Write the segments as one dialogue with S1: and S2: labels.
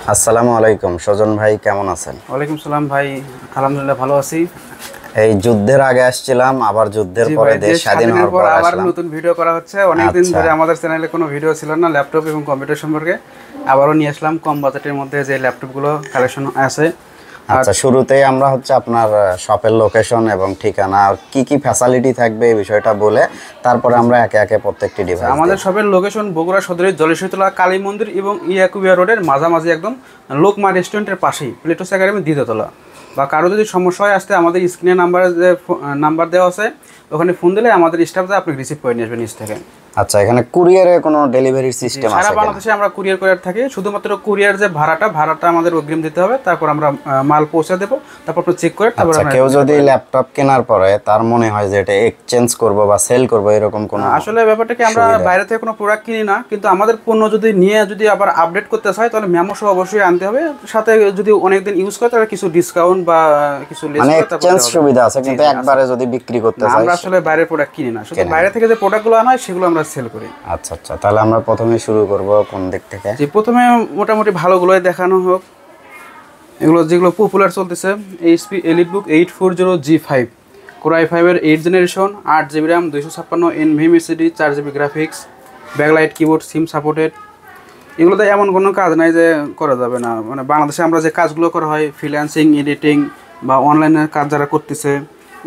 S1: আসসালামু আলাইকুম সজন ভাই, কেমন আছেন?
S2: ওয়ালাইকুম সালাম ভাই, আলহামদুলিল্লাহ ভালো আছি।
S1: এই যুদ্ধের আগে আসছিলাম, আবার যুদ্ধের পরে দেশ স্বাধীন হওয়ার পর
S2: আবার
S1: আসলাম।
S2: নতুন ভিডিও করা হচ্ছে। অনেকদিন ধরে আমাদের চ্যানেলে কোনো ভিডিও ছিল না ল্যাপটপ এবং কম্পিউটার সম্পর্কে, আবারও নিয়ে আসলাম কম বাজেটের মধ্যে যে ল্যাপটপগুলো কালেকশন আছে।
S1: আচ্ছা, শুরুতেই আমরা আপনার শপের লোকেশন এবং ঠিকানা আর কি কি ফ্যাসিলিটি থাকবে এই বিষয়টা বলে তারপরে আমরা একে একে প্রত্যেকটি ডিভাইস।
S2: আমাদের শপের লোকেশন বগুড়া সদরের জলেশ্বরীতলা কালী মন্দির এবং ইয়াকুবিয়া রোডের মাঝামাঝি, একদম লোকমা রেস্টুরেন্টের পাশেই, প্লেটোস একাডেমি দ্বিতীয়তলা। বা কারো যদি সমস্যা হয় আসতে, আমাদের স্ক্রিনে নাম্বার দেওয়া আছে, ওখানে ফোন দিলে আমাদের স্টাফরা আপনি রিসিভ করে নিয়ে আসবেন নিজ থেকে।
S1: আচ্ছা, এখানে কুরিয়ারে কোনো ডেলিভারি সিস্টেম আছে?
S2: সারা বাংলাদেশে আমরা কুরিয়ার করে থাকি। শুধুমাত্র কুরিয়ার যে ভাড়াটা আমাদের অগ্রিম দিতে হবে, তারপর আমরা মাল পৌঁছে দেবো, তারপর আপনি চেক করে তারপর।
S1: কেউ যদি ল্যাপটপ কেনার পরে তার মনে হয় যে এটা এক্সচেঞ্জ করব বা সেল করব, এরকম কোনো?
S2: আসলে ব্যাপারটা কি, আমরা বাইরে থেকে কোনো প্রোডাক্ট কিনি না, কিন্তু আমাদের পণ্য যদি নিয়ে যদি আবার আপডেট করতে চাই তাহলে মেমো সহ অবশ্যই আনতে হবে। সাথে যদি অনেকদিন ইউজ করে তাহলে কিছু ডিসকাউন্ট বা কিছু লেস
S1: মানে এক্সচেঞ্জ সুবিধা আছে, কিন্তু একবারে যদি বিক্রি করতে চাই?
S2: আমরা আসলে বাইরের প্রোডাক্ট কিনি না, শুধু বাইরে থেকে যে প্রোডাক্টগুলো আনা হয় সেগুলো আমরা সেল করি।
S1: আচ্ছা আচ্ছা, তাহলে আমরা প্রথমে শুরু করব কোন দিক থেকে?
S2: যে প্রথমে মোটামুটি ভালোগুলোই দেখানো হোক। এগুলো যেগুলো পপুলার চলতেছে, এইচপি এলিটবুক 840G5 কোর i5-এর 8 generation, 8GB RAM, 256 NVMe SSD, 4GB graphics, backlight keyboard, SIM supported. এগুলোতে এমন কোনো কাজ নাই যে করা যাবে না। মানে বাংলাদেশে আমরা যে কাজগুলো করা হয়, ফ্রিল্যান্সিং, এডিটিং বা অনলাইনের কাজ যারা করতেছে,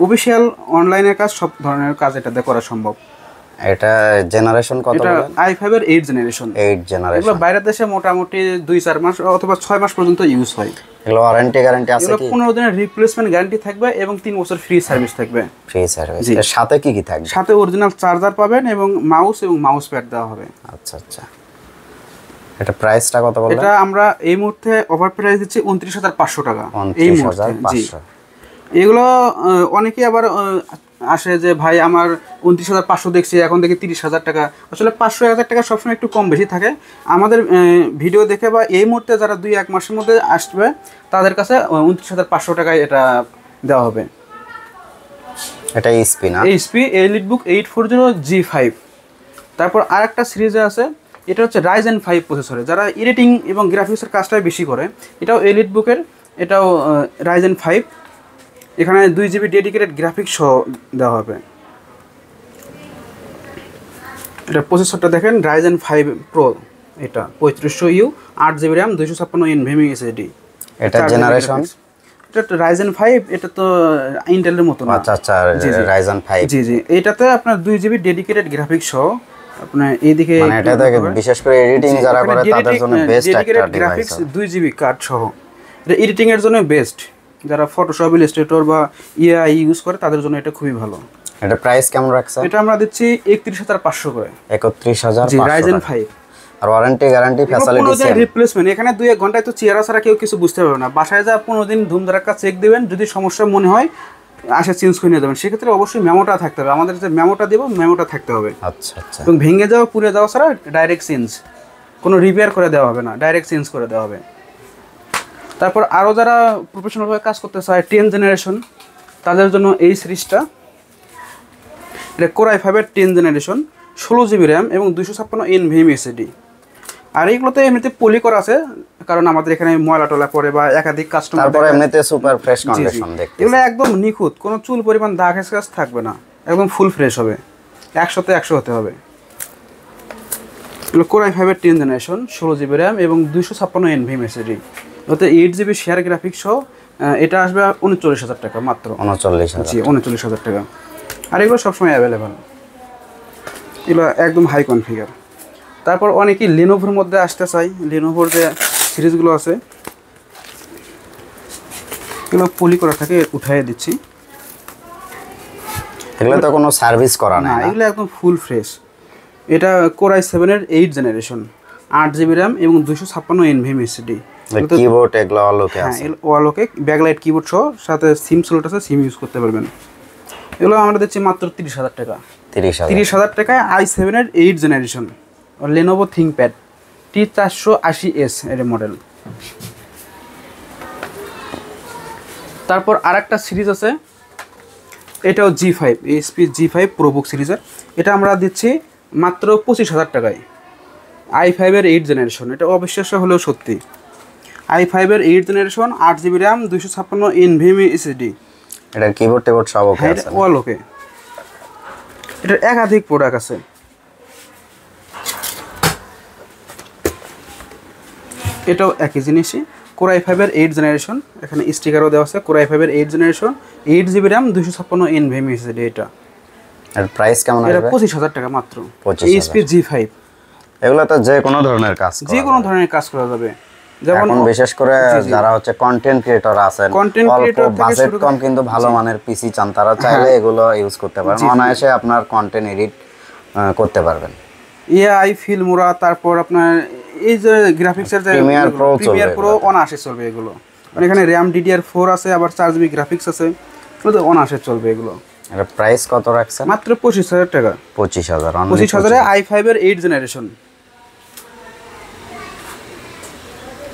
S2: অফিসিয়াল অনলাইনের কাজ, সব ধরনের কাজ এটাতে করা সম্ভব।
S1: এটা জেনারেশন কত?
S2: এটা i5-এর 8 জেনারেশন।
S1: 8 জেনারেশন।
S2: এগুলো বাইরের দেশে মোটামুটি 2-4 মাস অথবা 6 মাস পর্যন্ত ইউজ হয়।
S1: এগুলো ওয়ারেন্টি গ্যারান্টি আছে কি?
S2: 15 দিনের রিপ্লেসমেন্ট গ্যারান্টি থাকবে এবং 3 বছর ফ্রি সার্ভিস থাকবে।
S1: Free service. এর সাথে কি কি থাকবে?
S2: সাথে অরিজিনাল চার্জার পাবেন এবং মাউস প্যাড দেওয়া হবে।
S1: আচ্ছা আচ্ছা, এটা প্রাইসটা কত বললেন?
S2: এটা আমরা এই মুহূর্তে অফার প্রাইস দিচ্ছি 29,500 টাকা। এই মুহূর্তে
S1: 29,500।
S2: এগুলো অনেকেই আবার আসে যে ভাই আমার 29,500 দেখছি, এখন দেখি 30,000 টাকা। আসলে 500-1000 টাকা সবসময় একটু কম বেশি থাকে। আমাদের ভিডিও দেখে বা এই মুহূর্তে যারা 2-1 মাসের মধ্যে আসবে তাদের কাছে 29,500 টাকায় এটা দেওয়া হবে।
S1: এটা এইচপি না?
S2: HP EliteBook 840G5। তারপর আরেকটা সিরিজে আছে, এটা হচ্ছে Ryzen 5 প্রসেসরে, যারা এডিটিং এবং গ্রাফিক্সের কাজটাই বেশি করে। এটাও এলিটবুকের, এটাও Ryzen 5। এখানে 2GB ডেডিকেটেড গ্রাফিক্স সহ দেওয়া হবে। এটা প্রসেসরটা দেখেন, Ryzen 5 Pro, এটা 3500U, 8GB RAM, 256 NVMe SSD।
S1: এটা জেনারেশন?
S2: এটা Ryzen 5, এটা তো ইন্টেলের মতো না।
S1: আচ্ছা আচ্ছা, Ryzen 5।
S2: জি জি, এটাতে আপনার 2GB ডেডিকেটেড গ্রাফিক্স সহ আপনার এইদিকে,
S1: মানে এটাতে বিশেষ করে এডিটিং যারা করে তাদের জন্য বেস্ট একটা ডিভাইস।
S2: 2GB কার্ড সহ এটা এডিটিং এর জন্য বেস্ট। যারা ফটোশপ, ইলাস্ট্রেটর বা এআই ইউজ করে তাদের জন্য এটা খুবই ভালো।
S1: এটা প্রাইস কেমন রাখছে?
S2: এটা আমরা দিচ্ছি 31,500 করে।
S1: 31,500।
S2: Ryzen 5।
S1: আর warranty guarantee facility same?
S2: Replacement এখানে 2-1 ঘন্টায় তো চেয়ারা ছাড়া কেউ কিছু বুঝতে পারবে না। বাসায় যা 15 দিন ধুমধারাক্কা চেক দিবেন, যদি সমস্যা মনে হয় আসে চেঞ্জ করে নিয়ে যাবেন। সেক্ষেত্রে অবশ্যই মেমোটা থাকতে হবে, আমাদের যে মেমোটা দেবো মেমোটা থাকতে হবে।
S1: আচ্ছা আচ্ছা।
S2: এবং ভেঙে যাওয়া, পুড়ে যাওয়া ছাড়া ডাইরেক্ট চেঞ্জ, কোনো রিপেয়ার করে দেওয়া হবে না, ডাইরেক্ট চেঞ্জ করে দেওয়া হবে। তারপর আরও যারা প্রফেশনালভাবে কাজ করতে চায় 10 জেনারেশন, তাদের জন্য এই সিরিজটা। এটা কোর i5-এর 10 জেনারেশন, 16GB RAM এবং 256 NVMe SSD। আর এইগুলোতে এমনিতে পলি করা আছে, কারণ আমাদের এখানে ময়লা টলা পড়ে বা একাধিক কাস্টমার।
S1: তারপরে এমনিতে সুপার ফ্রেশ কন্ডিশন দেখতে।
S2: এগুলো একদম নিখুঁত, কোনো চুল পরিমাণ দাগ স্ক্র্যাচ থাকবে না, একদম ফুল ফ্রেশ হবে, 100-তে 100 হতে হবে। এগুলো কোর i5-এর 10 জেনারেশন, 16GB RAM এবং 256 NVMe SSD। ওতে 8GB শেয়ার গ্রাফিক্স সহ এটা আসবে 39,000 টাকা মাত্র।
S1: 39,000?
S2: জি, 39,000 টাকা। আর এগুলো সবসময় অ্যাভেলেবেল, এগুলো একদম হাই কনফিগার। তারপর অনেকেই লেনোভোর মধ্যে আসতে চাই, লেনোভোর যে সিরিজগুলো আছে এগুলো পলি করা থাকে, উঠাইয়ে দিচ্ছি।
S1: এগুলো তো কোনো সার্ভিস করা না,
S2: এগুলো একদম ফুল ফ্রেশ। এটা কোর i7-এর 8 জেনারেশন, 8GB RAM এবং 256 NVMe SSD।
S1: কিবোর্ড এগুলো অলোকে আছে?
S2: হ্যাঁ, অলোকে ব্যাকলাইট কিবোর্ড সহ, সাথে সিম স্লট আছে, সিম ইউজ করতে পারবেন। এগুলো আমরা দিচ্ছি মাত্র 30,000 টাকা। 30,000 টাকায় i7-এর 8 জেনারেশন লেনোভো থিংকপ্যাড T480S এর মডেল। তারপর আরেকটা সিরিজ আছে, এটাও G5, এইচপি G5 প্রোবুক সিরিজের। এটা আমরা দিচ্ছি মাত্র 25,000 টাকায়, i5-এর 8 জেনারেশন। এটা অবিশ্বাস্য হলেও সত্যি। i5 এর 8 generation 8GB RAM 256 NVMe SSD।
S1: এটার কিবোর্ড টিবোর্ড সব ওকে
S2: হ্যাঁ
S1: আছে?
S2: অল ওকে। এটার একাধিক প্রোডাক্ট আছে। এটাও একই জিনিসই, Core i5 এর 8 জেনারেশন, এখানে স্টিকারও দেওয়া আছে। Core i5 এর 8 generation 8GB RAM 256 NVMe SSD। এটা
S1: এর প্রাইস কেমন
S2: এটা
S1: আসবে?
S2: 25,000 টাকা মাত্র।
S1: 25,000
S2: HP G5,
S1: এগুলো তো যে কোনো ধরনের কাজ
S2: যে কোনো ধরনের কাজ করা যাবে। যেমন
S1: এখন বিশেষ করে যারা হচ্ছে কন্টেন্ট ক্রিয়েটর আছেন,
S2: Content
S1: অল্প
S2: creator থেকে
S1: বাজেট
S2: শুরু
S1: কম কিন্তু ভালো মানের পিসি চান, তারা চাইলে এগুলো ইউজ করতে পারেন, অনায়াসে আপনার কন্টেন্ট এডিট করতে পারবেন।
S2: AI ফিল্মোরা, তারপর আপনার এই যে গ্রাফিক্সের যে
S1: Premiere Pro
S2: অনায়াসে চলবে এগুলো। মানে এখানে RAM DDR4 আছে, আবার 4GB গ্রাফিক্স আছে, এগুলো তো অনায়াসে চলবে এগুলো।
S1: এর প্রাইস কত রাখছেন?
S2: মাত্র 25,000 টাকা।
S1: 25,000।
S2: 25,000 এ i5 এর 8 জেনারেশন।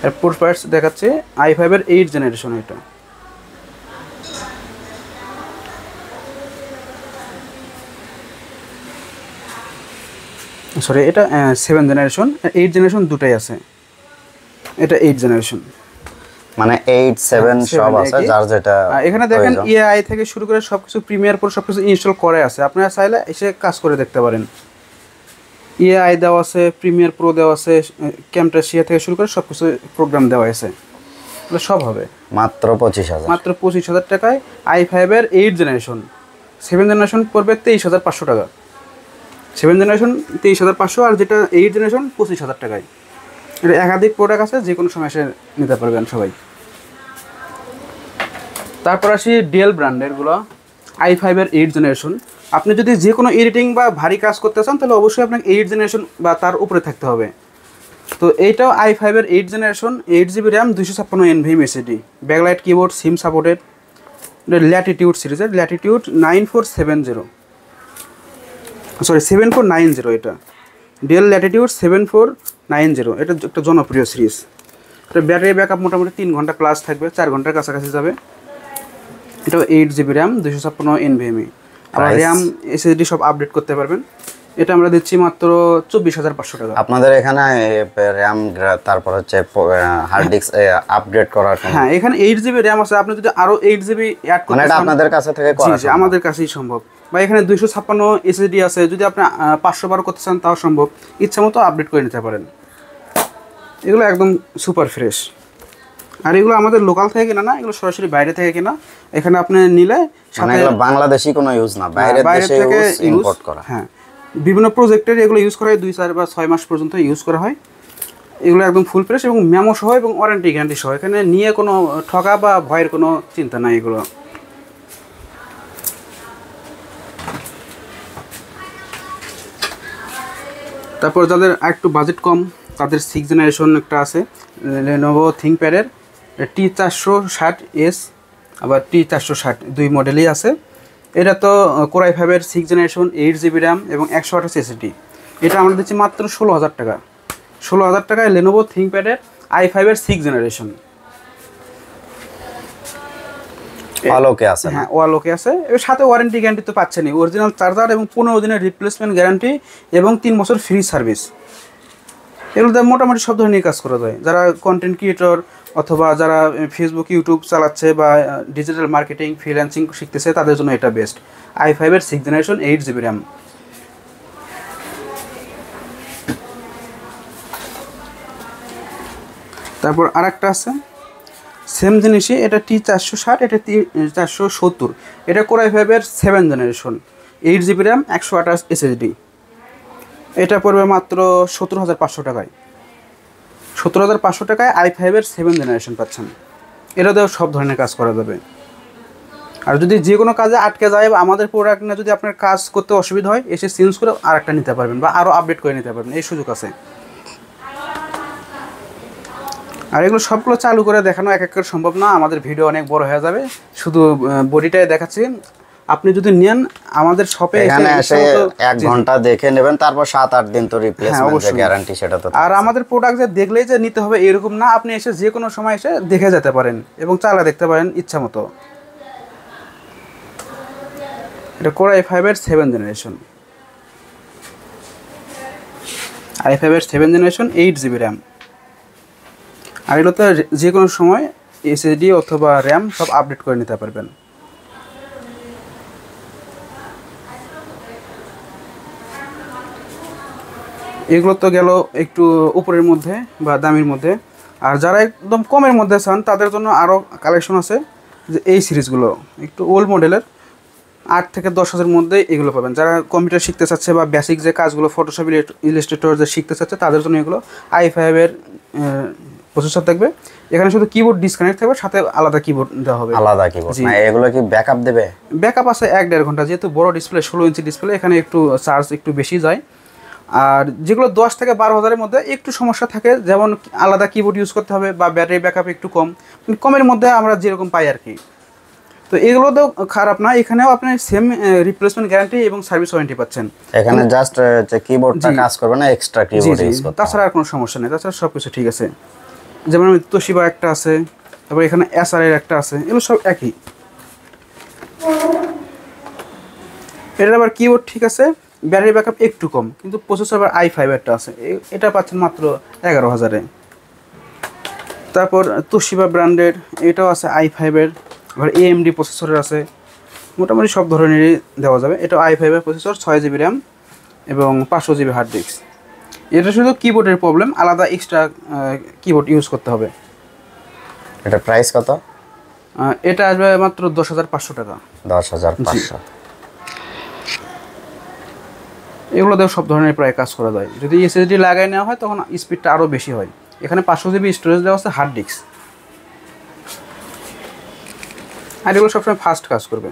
S2: এরপর পার্টস দেখাচ্ছে i5 এর 8 জেনারেশন। এটা সরি, এটা 7 জেনারেশন, 8 জেনারেশন দুটাই আছে। এটা 8 জেনারেশন,
S1: মানে 8 7 সব আছে, যার যেটা।
S2: এখানে দেখেন AI থেকে শুরু করে সবকিছু, প্রিমিয়ার প্রো সবকিছু ইনস্টল করে আছে, আপনারা চাইলে এসে কাজ করে দেখতে পারেন। AI দেওয়া আছে, প্রিমিয়ার প্রো দেওয়া আছে, ক্যামটাসিয়া থেকে শুরু করে সবকিছু প্রোগ্রাম দেওয়া আছে, এগুলো সব হবে
S1: মাত্র 25,000।
S2: মাত্র 25,000 টাকায় i5 এর 8 জেনারেশন। 7 জেনারেশন পড়বে 23,500 টাকা। 7 জেনারেশন 23,500, আর যেটা 8 জেনারেশন 25,000 টাকায়। এটা একাধিক প্রোডাক্ট আছে, যে কোনো সময় এসে নিতে পারবেন সবাই। তারপর আসি ডেল ব্র্যান্ডেরগুলো, i5 এর 8 জেনারেশন। আপনি যদি যে কোনো এডিটিং বা ভারী কাজ করতে চান, তাহলে অবশ্যই আপনাকে 8 জেনারেশন বা তার উপরে থাকতে হবে। তো এইটাও i5 এর 8 generation, 8GB RAM 256 NVMe SSD, backlight keyboard, SIM supported. এটা ল্যাটিটিউড সিরিজের, ল্যাটিটিউড 9470, সরি 7490। এটা ডেল ল্যাটিটিউড 7490, এটা একটা জনপ্রিয় সিরিজ। এটা ব্যাটারি ব্যাকআপ মোটামুটি 3 ঘন্টা প্লাস থাকবে, 4 ঘন্টার কাছাকাছি যাবে। এটাও 8GB RAM 256 NVMe, আবার RAM SSD সব আপডেট করতে পারবেন। এটা আমরা দিচ্ছি মাত্র 24,500 টাকা।
S1: আপনাদের এখানে র্যাম, তারপর হচ্ছে হার্ড ডিস্ক আপগ্রেড করার,
S2: হ্যাঁ এখানে 8GB RAM আছে, আপনি যদি আরো 8GB অ্যাড করতে
S1: মানে এটা আপনাদের কাছে থেকে করা
S2: জি, আমাদের কাছেই সম্ভব। বা এখানে 256 SSD আছে, যদি আপনি 512 করতে চান তাও সম্ভব, ইচ্ছা মতো আপডেট করে নিতে পারেন। এগুলো একদম সুপার ফ্রেশ। আর এগুলো আমাদের লোকাল থেকে কেনা না, এগুলো সরাসরি বাইরে থেকে কেনা। এখানে আপনি নিলে
S1: মানে এগুলো বাংলাদেশি কোনো ইউজ না, বাইরে থেকে ইম্পোর্ট করা।
S2: হ্যাঁ, বিভিন্ন প্রজেক্টের এগুলো ইউজ করা হয়, 2 4 বা 6 মাস পর্যন্ত ইউজ করা হয়। এগুলো একদম ফুল ফ্রেশ এবং মেমো সহ এবং ওয়ারেন্টি গ্যারান্টি সহ, এখানে নিয়ে কোনো ঠকা বা ভয়ের কোনো চিন্তা নাই এগুলো। তারপর যাদের একটু বাজেট কম, তাদের 6 জেনারেশন একটা আছে, Lenovo ThinkPad-এর T460S, আবার T460, দুই মডেলই আছে। এটা তো Core i5 এর 6 জেনারেশন, 8GB RAM এবং 128 SSD। এটা আমরা দিচ্ছি মাত্র 16,000 টাকা। 16,000 টাকায় Lenovo ThinkPad-এর i5 এর 6 জেনারেশন।
S1: ওয়ালকে আছে?
S2: হ্যাঁ ওয়ালকে আছে, এর সাথে ওয়ারেন্টি গ্যারান্টি তো পাচ্ছেনই, অরিজিনাল চার্জার এবং 15 দিনের রিপ্লেসমেন্ট গ্যারান্টি এবং 3 বছর ফ্রি সার্ভিস। এগুলোতে মোটামুটি সব ধরনের কাজ করা যায়। যারা কন্টেন্ট ক্রিয়েটর অথবা যারা ফেসবুক ইউটিউব চালাচ্ছে বা ডিজিটাল মার্কেটিং ফ্রিল্যান্সিং শিখতেছে, তাদের জন্য এটা বেস্ট। i5 এর 6 জেনারেশন, 8GB RAM। তারপর আরেকটা আছে সেম জিনিসই, এটা T460, এটা T470। এটা Core i5 এর 7 জেনারেশন, 8GB RAM 128 SSD। এটা পড়বে মাত্র 17,500 টাকায়। 17,500 টাকায় i5 এর 7 জেনারেশন পাচ্ছেন। এটাতেও সব ধরনের কাজ করা যাবে। আর যদি যে কোনো কাজে আটকে যায় বা আমাদের প্রোডাক্ট নিয়ে যদি আপনার কাজ করতে অসুবিধা হয়, এসে চেঞ্জ করে আরেকটা নিতে পারবেন বা আরও আপডেট করে নিতে পারবেন, এই সুযোগ আছে। আর এগুলো সবগুলো চালু করে দেখানো এক এক করে সম্ভব না, আমাদের ভিডিও অনেক বড় হয়ে যাবে। শুধু বডিটাই দেখাচ্ছি। আপনি যদি নেন আমাদের শপে
S1: এসে 1 ঘন্টা দেখে নেবেন, তারপর 7-8 দিন তো রিপ্লেসমেন্ট যে গ্যারান্টি সেটা তো।
S2: আর আমাদের প্রোডাক্ট যে দেখলেই যে নিতে হবে এরকম না, আপনি এসে যে কোনো সময় এসে দেখে যেতে পারেন এবং চালা দেখতে পারেন ইচ্ছা মতো। এটা Core i5 এর 7 জেনারেশন, i5 এর 7 জেনারেশন, 8GB RAM। আর এগুলোতে যে কোনো সময় এসএসডি অথবা র্যাম সব আপডেট করে নিতে পারবেন। এগুলো তো গেল একটু উপরের মধ্যে বা দামের মধ্যে। আর যারা একদম কমের মধ্যে চান তাদের জন্য আরও কালেকশন আছে, যে এই সিরিজগুলো একটু ওল্ড মডেলের 8 থেকে 10,000 মধ্যে এগুলো পাবেন। যারা কম্পিউটার শিখতে চাচ্ছে বা বেসিক যে কাজগুলো ফটোশপ ইলাস্ট্রেটর যে শিখতে চাচ্ছে তাদের জন্য এগুলো i5-এর প্রসেসর থাকবে। এখানে শুধু কিবোর্ড ডিসকানেক্ট থাকবে, সাথে আলাদা কিবোর্ড দেওয়া হবে।
S1: আলাদা কিবোর্ড না, এগুলো কি ব্যাকআপ দেবে?
S2: ব্যাকআপ আছে 1-1.5 ঘন্টা, যেহেতু বড় ডিসপ্লে 16 ইঞ্চি ডিসপ্লে, এখানে একটু চার্জ একটু বেশি যায়। আর যেগুলো 10 থেকে 12,000-এর মধ্যে একটু সমস্যা থাকে, যেমন আলাদা কিবোর্ড ইউজ করতে হবে বা ব্যাটারি ব্যাকআপ একটু কমের মধ্যে আমরা যেরকম পাই আর কি। তো এগুলো তো খারাপ না, এখানেও আপনি সেম রিপ্লেসমেন্ট গ্যারান্টি এবং সার্ভিস ওয়ারেন্টি পাচ্ছেন।
S1: এখানে জাস্ট যে কিবোর্ডটা কাজ করবে না, এক্সট্রা কিবোর্ড ইউজ করতে হবে,
S2: তাছাড়া আর কোনো সমস্যা নেই, তাছাড়া সব কিছু ঠিক আছে। যেমন তোশিবা একটা আছে, তারপর এখানে এসআর-এর একটা আছে, এগুলো সব একই। এটার আবার কিবোর্ড ঠিক আছে, ব্যাটারি ব্যাকআপ একটু কম, কিন্তু প্রসেসর আবার i5 একটা আছে, এটা পাচ্ছেন মাত্র 11,000-এ। তারপর তোশিবা ব্র্যান্ডের এটাও আছে i5-এর, আবার AMD প্রসেসরের আছে, মোটামুটি সব ধরনেরই দেওয়া যাবে। এটা i5-এর প্রসেসর, 6GB র্যাম এবং 500GB হার্ড ডিস্ক। এটা শুধু কিবোর্ডের প্রবলেম, আলাদা এক্সট্রা কিবোর্ড ইউজ করতে হবে।
S1: এটা প্রাইস কত?
S2: এটা আসবে মাত্র 10,500 টাকা।
S1: 10,500।
S2: এগুলো দিয়ে সব ধরনের প্রায় কাজ করা যায়। যদি এসএসডি লাগাই নেওয়া হয় তখন স্পিডটা আরও বেশি হয়। এখানে 500GB স্টোরেজ দেওয়া আছে, হার্ড ডিস্ক, আর এগুলো সবসময় ফাস্ট কাজ করবে।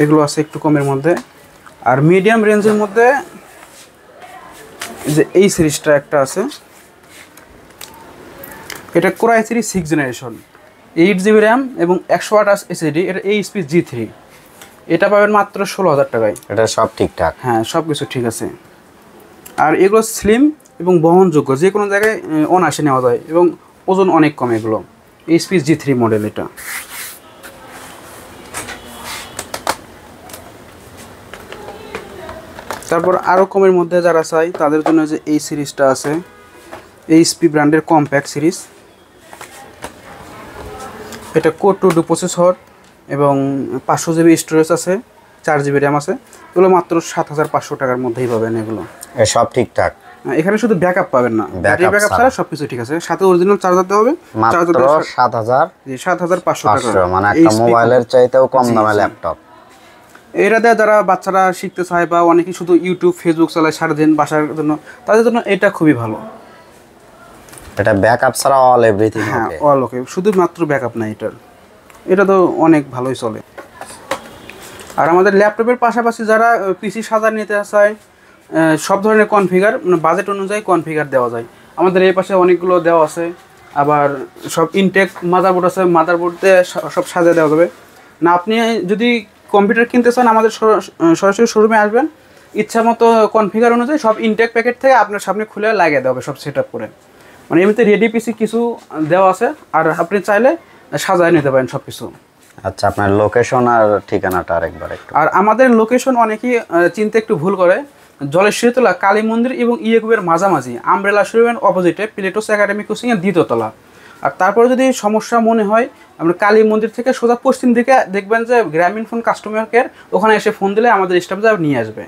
S2: এগুলো আছে একটু কমের মধ্যে। আর মিডিয়াম রেঞ্জের মধ্যে যে এই সিরিজটা একটা আছে, এটা Core i3 6th generation, 8GB RAM এবং 128 এসএসডি, এটা এইচপি G3। এটা পাবেন মাত্র 16,000 টাকায়।
S1: এটা সব ঠিকঠাক?
S2: হ্যাঁ, সব কিছু ঠিক আছে। আর এগুলো স্লিম এবং বহনযোগ্য, যে কোনো জায়গায় অনায়াসে নেওয়া যায় এবং ওজন অনেক কম। এগুলো এইচপি G3 মডেল। এটা তারপর আরও কমের মধ্যে যারা চাই তাদের জন্য যে এই সিরিজটা আছে, এইচপি ব্র্যান্ডের কম্প্যাক্ট সিরিজ। এটা Core 2 প্রসেসর এবং 500GB স্টোরেজ আছে, 4GB র্যাম আছে। এগুলো মাত্র 7,500 টাকার মধ্যেই পাবেন। এগুলো
S1: সব ঠিকঠাক।
S2: এখানে শুধু ব্যাকআপ পাবেন না, ব্যাটারি ব্যাকআপ ছাড়া সবকিছু ঠিক আছে, সাথে অরিজিনাল চার্জার দেওয়া হবে।
S1: মাত্র
S2: 7,500 টাকা,
S1: মানে একটা মোবাইলের চাইতেও কম দামে ল্যাপটপ।
S2: এটা দিয়ে যারা বাচ্চারা শিখতে চায় বা অনেকেই শুধু ইউটিউব ফেসবুক চালায় সারাদিন বাসার জন্য, তাদের জন্য এটা খুবই ভালো।
S1: এটা ব্যাকআপ ছাড়া অল এভরিথিং।
S2: হ্যাঁ, অল ওকে, শুধুমাত্র ব্যাকআপ না এটার। এটা তো অনেক ভালোই চলে। আর আমাদের ল্যাপটপের পাশাপাশি যারা পিসি সাজার নিতে চায়, সব ধরনের কনফিগার, মানে বাজেট অনুযায়ী কনফিগার দেওয়া যায়। আমাদের এই পাশে অনেকগুলো দেওয়া আছে। আবার সব ইনটেক মাদারবোর্ড আছে, মাদারবোর্ড দিয়ে সব সাজিয়ে দেওয়া যাবে না। আপনি যদি কম্পিউটার কিনতে চান আমাদের সরাসরি শোরুমে আসবেন, ইচ্ছা মতো কনফিগার অনুযায়ী সব ইনটেক প্যাকেট থেকে আপনার সামনে খুলে লাগিয়ে দেওয়া হবে, সব সেট আপ করে। মানে এমনিতে রেডি পিসি কিছু দেওয়া আছে, আর আপনি চাইলে সাজায় নিতে পারেন সব কিছু।
S1: আচ্ছা, আপনার লোকেশন আর ঠিকানাটা আরেকবার একটু।
S2: আর আমাদের লোকেশন অনেকেই চিনতে একটু ভুল করে, জলেশ্বরীতলা কালী মন্দির এবং ইয়েকুবের মাঝামাঝি, আমব্রেলা শোরুমের অপোজিটে প্লেটোস একাডেমি কোচিংয়ের 2য় তলা। আর তারপরে যদি সমস্যা মনে হয়, আমরা কালী মন্দির থেকে সোজা পশ্চিম দিকে দেখবেন যে গ্রামীণ ফোন কাস্টমার কেয়ার, ওখানে এসে ফোন দিলে আমাদের স্টাফ যা নিয়ে আসবে।